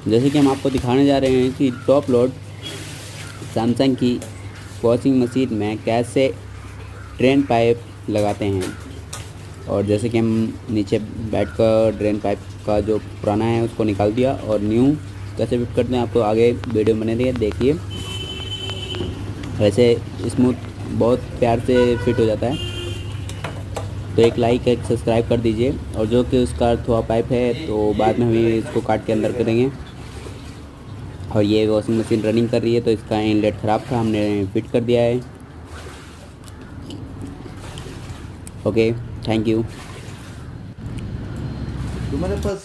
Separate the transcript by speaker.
Speaker 1: जैसे कि हम आपको दिखाने जा रहे हैं कि टॉप लोड सैमसंग की वॉशिंग मशीन में कैसे ड्रेन पाइप लगाते हैं। और जैसे कि हम नीचे बैठकर ड्रेन पाइप का जो पुराना है उसको निकाल दिया और न्यू कैसे फिट करते हैं आपको आगे वीडियो बने रही है, देखिए। वैसे स्मूथ बहुत प्यार से फिट हो जाता है। तो एक लाइक एक सब्सक्राइब कर दीजिए। और जो कि उसका अर्थवा पाइप है तो बाद में हम इसको काट के अंदर करेंगे। और ये वॉशिंग मशीन रनिंग कर रही है तो इसका इनलेट ख़राब था, हमने फिट कर दिया है। Okay, thank you.
Speaker 2: तुम्हारे पास